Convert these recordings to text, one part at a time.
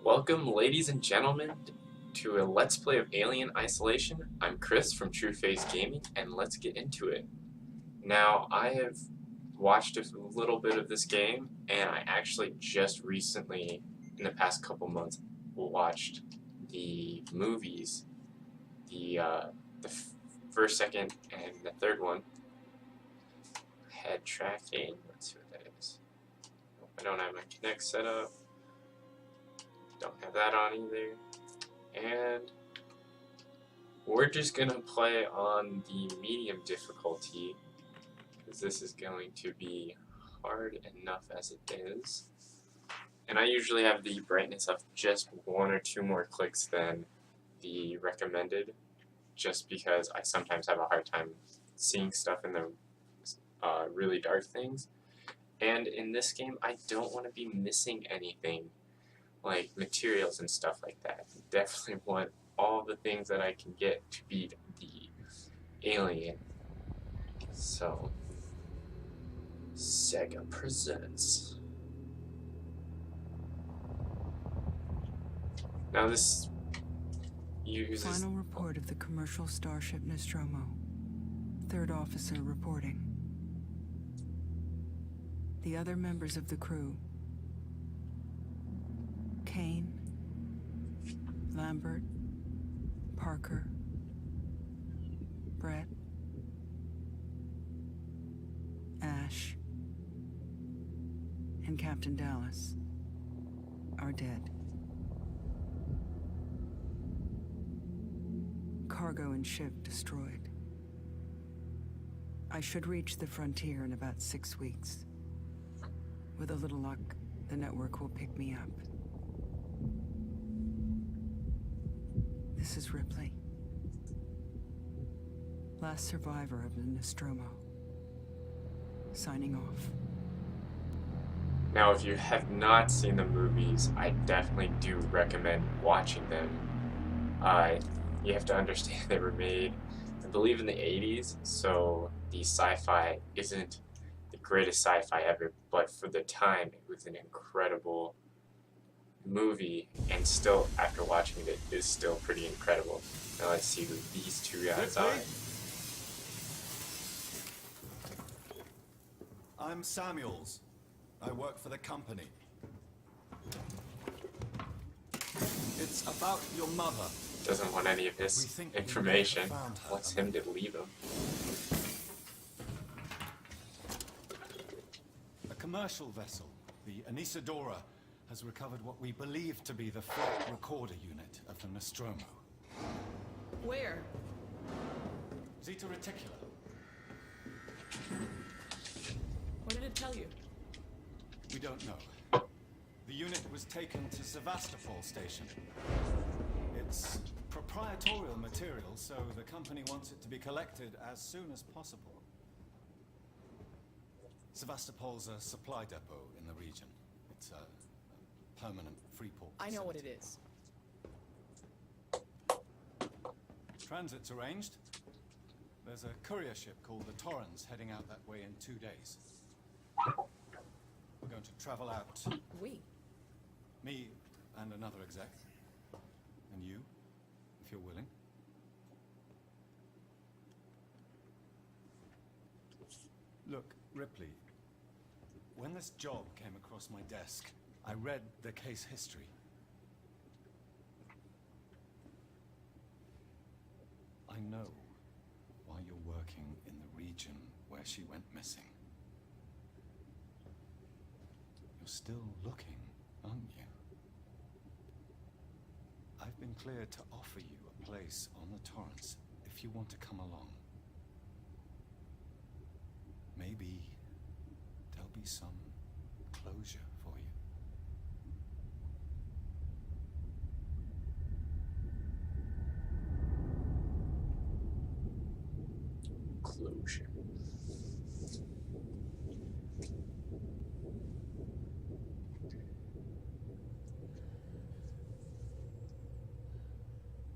Welcome, ladies and gentlemen, to a Let's Play of Alien Isolation. I'm Chris from True Phase Gaming, and let's get into it. Now, I have watched a little bit of this game, and I actually just recently, in the past couple months, watched the movies, the first, second, and the third one. Head tracking, let's see what that is. I don't have my Kinect set up. Don't have that on either. And we're just gonna play on the medium difficulty because this is going to be hard enough as it is. And I usually have the brightness of just one or two more clicks than the recommended, just because I sometimes have a hard time seeing stuff in the really dark things. And in this game, I don't want to be missing anything, like materials and stuff like that. Definitely want all the things that I can get to beat the alien. So, Sega presents. Now this uses... Final report of the commercial starship Nostromo. Third officer reporting. The other members of the crew: Kane, Lambert, Parker, Brett, Ash, and Captain Dallas are dead. Cargo and ship destroyed. I should reach the frontier in about 6 weeks. With a little luck, the network will pick me up. This is Ripley. Last survivor of the Nostromo. Signing off. Now, if you have not seen the movies, I definitely do recommend watching them. You have to understand they were made, I believe, in the 80s, so the sci-fi isn't the greatest sci-fi ever, but for the time, it was an incredible movie, and still, after watching it, is still pretty incredible. Now let's see who these two guys are. I'm Samuels. I work for the company. It's about your mother. Doesn't want any of this information. Wants him to leave him. A commercial vessel, the Anisadora, has recovered what we believe to be the flight recorder unit of the Nostromo. Where? Zeta Reticula. What did it tell you? We don't know. The unit was taken to Sevastopol station. It's proprietorial material, so the company wants it to be collected as soon as possible. Sevastopol's a supply depot in the region. It's a permanent free port facility. I know what it is. Transit's arranged. There's a courier ship called the Torrens heading out that way in 2 days. We're going to travel out. We? Me and another exec. And you, if you're willing. Look, Ripley, when this job came across my desk, I read the case history. I know why you're working in the region where she went missing. You're still looking, aren't you? I've been cleared to offer you a place on the Torrens if you want to come along. Maybe there'll be some closure for you. Closure.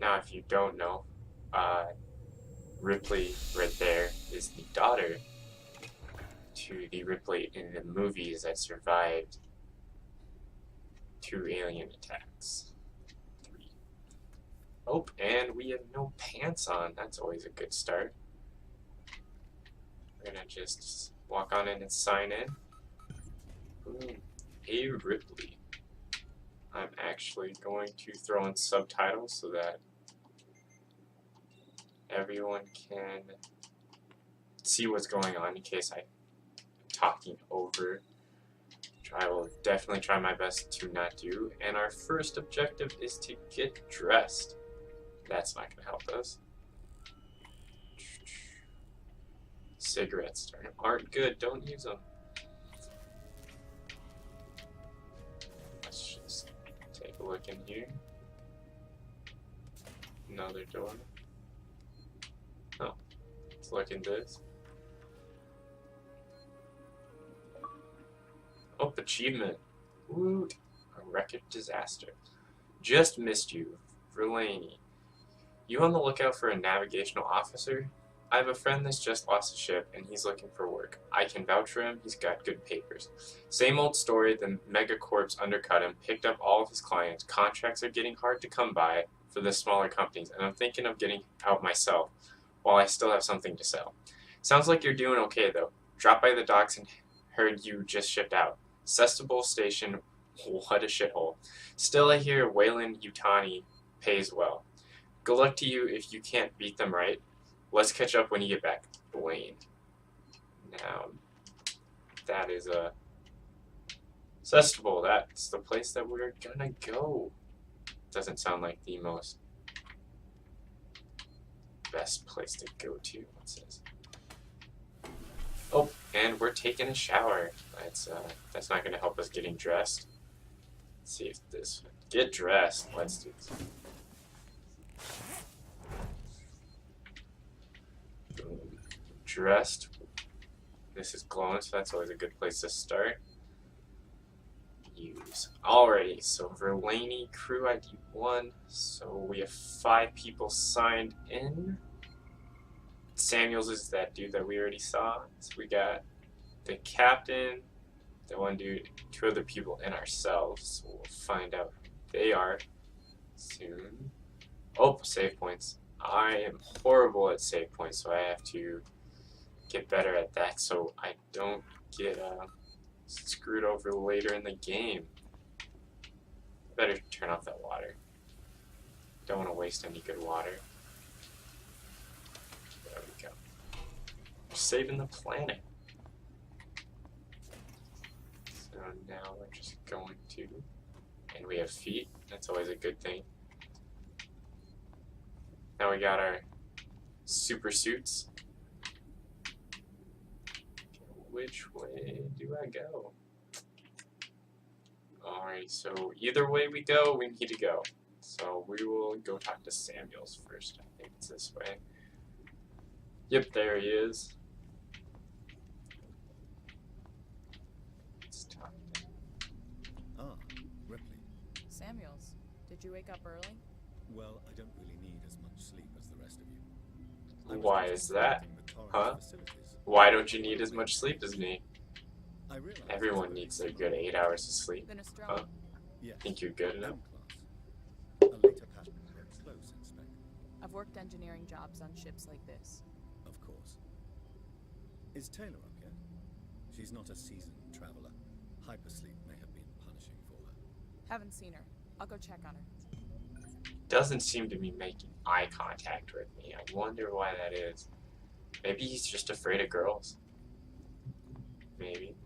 Now, if you don't know, Ripley right there is the daughter to the Ripley in the movies that survived 2 alien attacks. 3. Oh, and we have no pants on. That's always a good start. We're gonna just walk on in and sign in. Boom. A. Ripley. I'm actually going to throw in subtitles so that everyone can see what's going on in case I'm talking over, which I will definitely try my best to not do. And our first objective is to get dressed. That's not going to help us. Cigarettes aren't good. Don't use them. Let's just take a look in here. Another door. Oh, let's look in this. Oh, achievement. Woot. A record disaster. Just missed you. Verlaine. You on the lookout for a navigational officer? I have a friend that's just lost a ship, and he's looking for work. I can vouch for him, he's got good papers. Same old story, the megacorps undercut him, picked up all of his clients. Contracts are getting hard to come by for the smaller companies, and I'm thinking of getting out myself, while I still have something to sell. Sounds like you're doing okay, though. Dropped by the docks and heard you just shipped out. Sestable Station, what a shithole. Still, I hear Wayland Yutani pays well. Good luck to you if you can't beat them right. Let's catch up when you get back, Blaine. Now, that is a Sestable. That's the place that we're gonna go. Doesn't sound like the most best place to go to. What's this? Oh, and we're taking a shower. That's not gonna help us getting dressed. Let's see if this get dressed. Let's do this. Dressed. This is glowing, so that's always a good place to start. Use. Alrighty, so Verlaine crew ID 1. So we have 5 people signed in. Samuels is that dude that we already saw. So we got the captain, the one dude, 2 other people, and ourselves. So we'll find out who they are soon. Oh, save points. I am horrible at save points, so I have to get better at that so I don't get screwed over later in the game. Better turn off that water. Don't want to waste any good water. There we go. We're saving the planet. So now we're just going to, and we have feet. That's always a good thing. Now we got our super suits. Which way do I go? Alright, so either way we go, we need to go. So we will go talk to Samuels first. I think it's this way. Yep, there he is. Let's talk to him. Ah, Ripley. Samuels, did you wake up early? Well, I don't really need as much sleep as the rest of you. I was Why just is that? visiting the Torrens Huh? facilities. Why don't you need as much sleep as me? I realized Everyone that needs a good 8 hours of sleep. Then Nostromo. Huh? Yes. Think you're good enough? Class. A later pattern for close inspect. I've worked engineering jobs on ships like this. Of course. Is Taylor up yet? She's not a seasoned traveler. Hypersleep may have been punishing for her. Haven't seen her. I'll go check on her. Doesn't seem to be making eye contact with me. I wonder why that is. Maybe he's just afraid of girls. Maybe.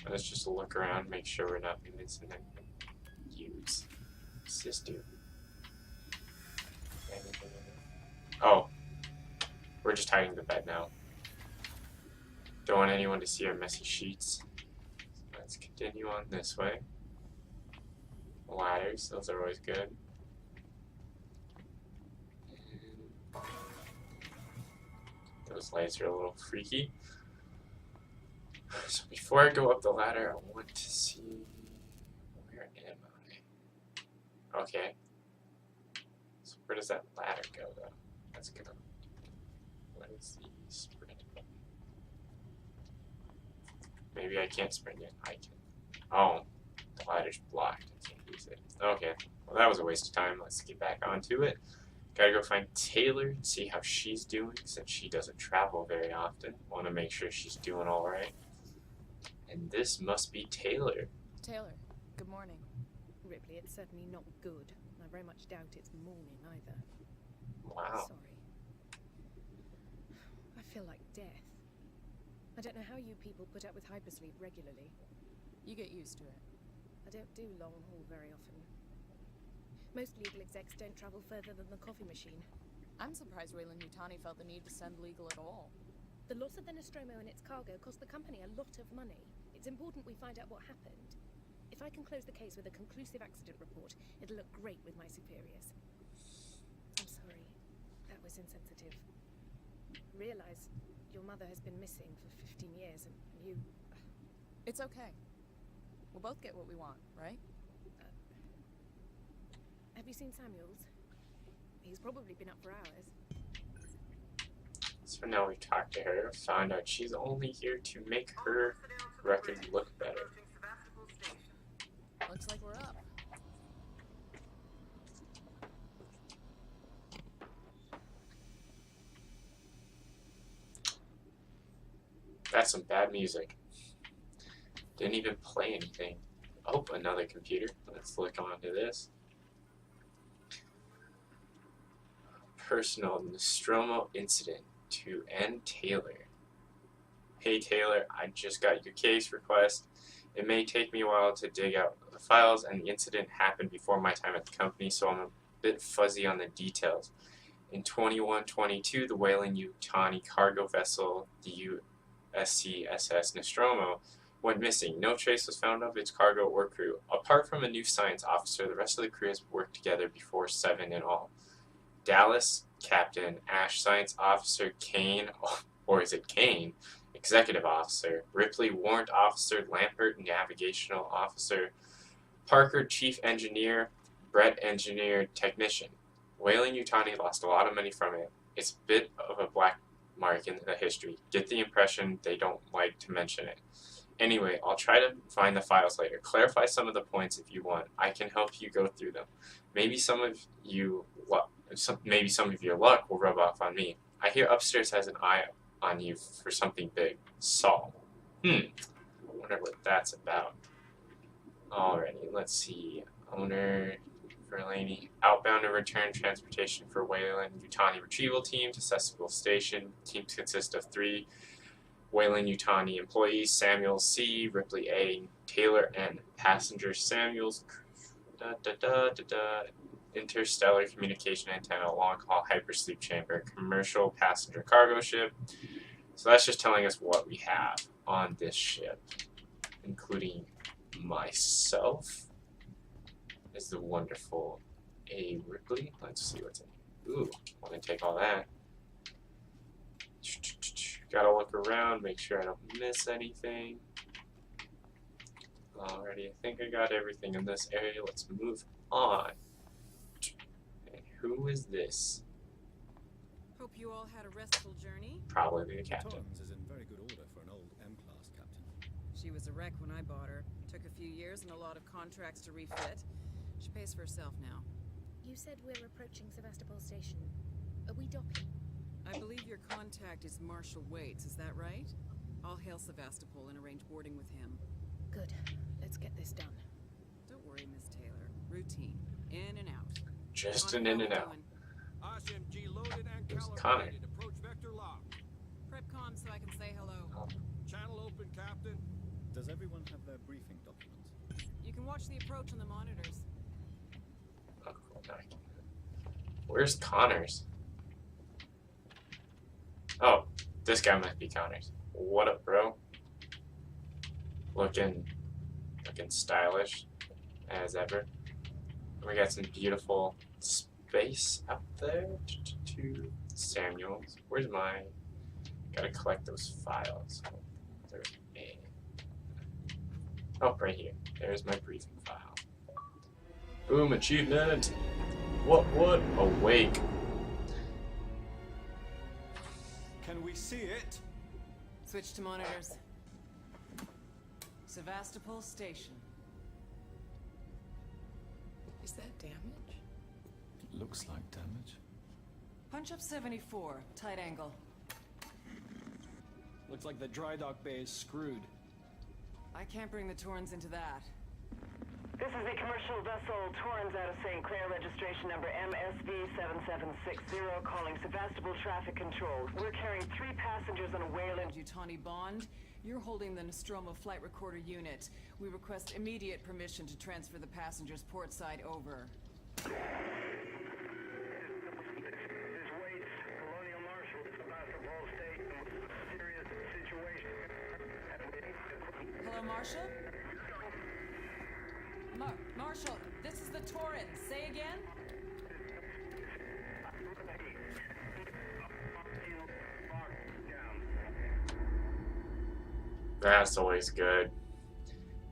Let's just look around, make sure we're not missing anything. Use. What's this do? Anything in there? Oh. We're just hiding the bed now. Don't want anyone to see our messy sheets. So let's continue on this way. Ladders, those are always good. Those lights are a little freaky. So before I go up the ladder, I want to see, where am I? Okay. So where does that ladder go though? That's gonna, what is the sprint button? Maybe I can't sprint yet. I can. Oh, the ladder's blocked. I can't use exit. Okay, well that was a waste of time. Let's get back onto it. Gotta go find Taylor and see how she's doing, since she doesn't travel very often. Want to make sure she's doing alright. And this must be Taylor. Taylor, good morning. Ripley, it's certainly not good. I very much doubt it's morning either. Wow. Sorry. I feel like death. I don't know how you people put up with hypersleep regularly. You get used to it. I don't do long haul very often. Most legal execs don't travel further than the coffee machine. I'm surprised Weyland-Yutani felt the need to send legal at all. The loss of the Nostromo and its cargo cost the company a lot of money. It's important we find out what happened. If I can close the case with a conclusive accident report, it'll look great with my superiors. I'm sorry. That was insensitive. Realize your mother has been missing for 15 years and you... It's okay. We'll both get what we want, right? Have you seen Samuels? He's probably been up for hours. So now we've talked to her, found out she's only here to make her record look better. Looks like we're up. That's some bad music. Didn't even play anything. Oh, another computer. Let's look onto this. Personal Nostromo incident to N. Taylor. Hey Taylor, I just got your case request. It may take me a while to dig out the files, and the incident happened before my time at the company, so I'm a bit fuzzy on the details. In 2122, the Weyland-Yutani cargo vessel, the USCSS Nostromo, went missing. No trace was found of its cargo or crew. Apart from a new science officer, the rest of the crew has worked together before 7 in all. Dallas, Captain, Ash, Science Officer, Kane, or is it Kane, Executive Officer, Ripley, Warrant Officer, Lampert, Navigational Officer, Parker, Chief Engineer, Brett, Engineer, Technician. Weyland-Yutani lost a lot of money from it. It's a bit of a black mark in the history. Get the impression they don't like to mention it. Anyway, I'll try to find the files later. Clarify some of the points if you want. I can help you go through them. Maybe some of your luck will rub off on me. I hear upstairs has an eye on you for something big. Saul. I wonder what that's about. Alrighty, let's see. Owner Verlaney. Outbound and return transportation for Weyland-Yutani retrieval team to Cesspool Station. Teams consist of 3 Weyland-Yutani employees: Samuels C, Ripley A, Taylor N. Passenger Samuels. Interstellar communication antenna, long haul hypersleep chamber, commercial passenger cargo ship. So that's just telling us what we have on this ship, including myself. Is the wonderful A. Ripley. Let's see what's in here. Ooh, want to take all that. Gotta look around, make sure I don't miss anything. Alrighty, I think I got everything in this area. Let's move on. And who is this? Hope you all had a restful journey. Probably the captain. Torrens is in very good order for an old M-class captain. She was a wreck when I bought her. Took a few years and a lot of contracts to refit. She pays for herself now. You said we're approaching Sevastopol Station. Are we docking? I believe your contact is Marshal Waits, is that right? I'll hail Sevastopol and arrange boarding with him. Good. Let's get this done. Don't worry, Miss Taylor. Routine. In and out. Just Connor, an in how and we out. doing? SMG loaded and There's Connor. calibrated. Approach vector locked. Prep comm so I can say hello. Channel open, Captain. Does everyone have their briefing documents? You can watch the approach on the monitors. Oh, cool. Now I can- Where's Connors? Oh, this guy might be Connors. What up, bro? Looking stylish as ever. We got some beautiful space out there. Samuels. Where's my? Gotta collect those files. There's a. Oh, right here. There's my briefing file. Boom! Achievement. What? Awake. Can we see it? Switch to monitors. Sevastopol Station. Is that damage? Looks like damage. Punch up 74, tight angle. Looks like the dry dock bay is screwed. I can't bring the Torrens into that. This is the commercial vessel Torrens out of St. Clair, registration number MSV7760, calling Sevastopol Traffic Control. We're carrying 3 passengers on a Wayland. Yutani Bond, you're holding the Nostromo flight recorder unit. We request immediate permission to transfer the passengers port side over. This Waits, Colonial Marshal, Sevastopol State, serious situation. Hello, Marshal? Marshal, this is the Torrens. Say again? That's always good.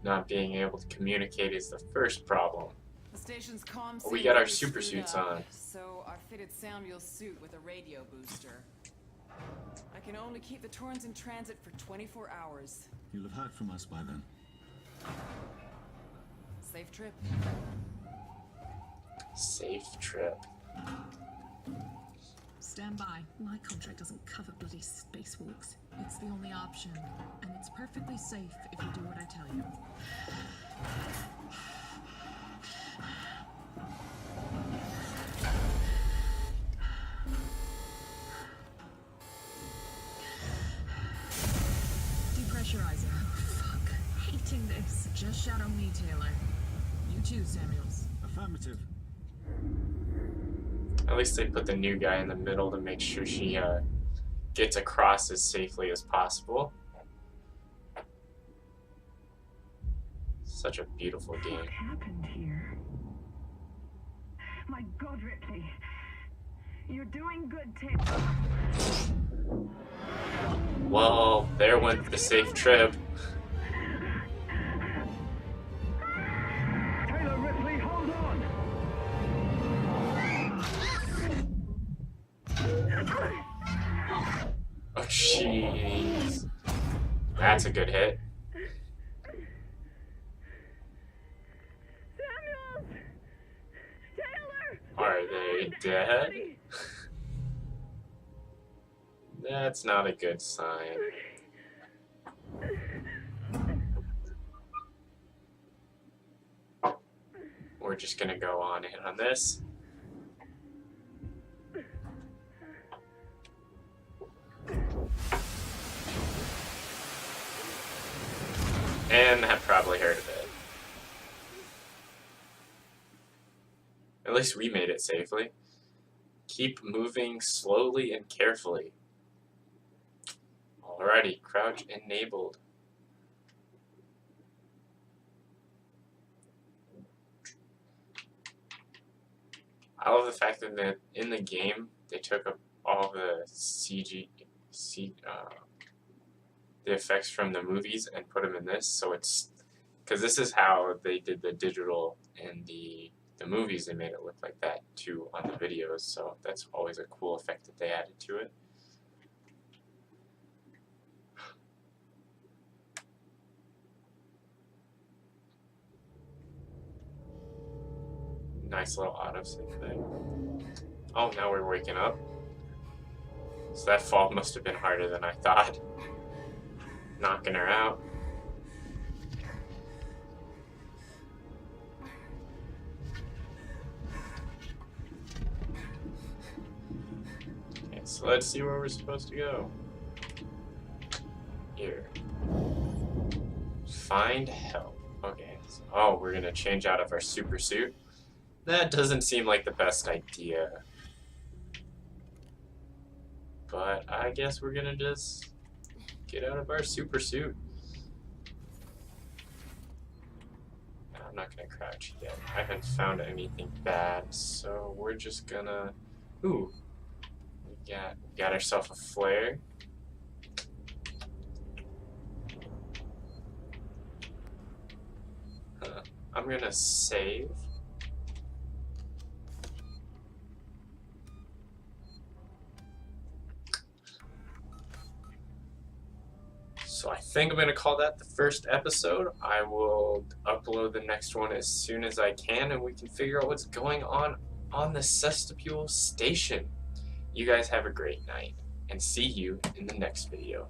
Not being able to communicate is the first problem. The station's comm We signal got our is super screwed suits up, on. So I fitted Samuel's suit with a radio booster. I can only keep the Torrens in transit for 24 hours. You'll have heard from us by then. Safe trip. Safe trip. Stand by. My contract doesn't cover bloody spacewalks. It's the only option. And it's perfectly safe if you do what I tell you. Depressurizing. Oh, fuck. Hating this. Just shadow me, Taylor. You too, Samuels. Affirmative. At least they put the new guy in the middle to make sure she gets across as safely as possible. Such a beautiful game. What happened here? My God, Ripley. You're doing good, Taylor. Well, there went the safe trip. Taylor Ripley, hold on! Oh, jeez. That's a good hit. Samuels! Taylor! Are they dead? That's not a good sign. We're just gonna go on in on this. And that probably hurt a bit. At least we made it safely. Keep moving slowly and carefully. Alrighty, crouch enabled. I love the fact that in the game they took up all the the effects from the movies and put them in this, so it's because this is how they did the digital in the movies. They made it look like that too on the videos, so that's always a cool effect that they added to it. Nice little autosave thing. Oh, now we're waking up. So that fall must have been harder than I thought. Knocking her out. Okay, so let's see where we're supposed to go. Here. Find help. Okay. So, oh, we're gonna change out of our super suit. That doesn't seem like the best idea. But I guess we're gonna just get out of our super suit. I'm not gonna crouch yet. I haven't found anything bad, so we're just gonna... Ooh. We got ourselves a flare. I'm gonna save. So I think I'm going to call that the first episode. I will upload the next one as soon as I can, and we can figure out what's going on the Cestipule station. You guys have a great night, and see you in the next video.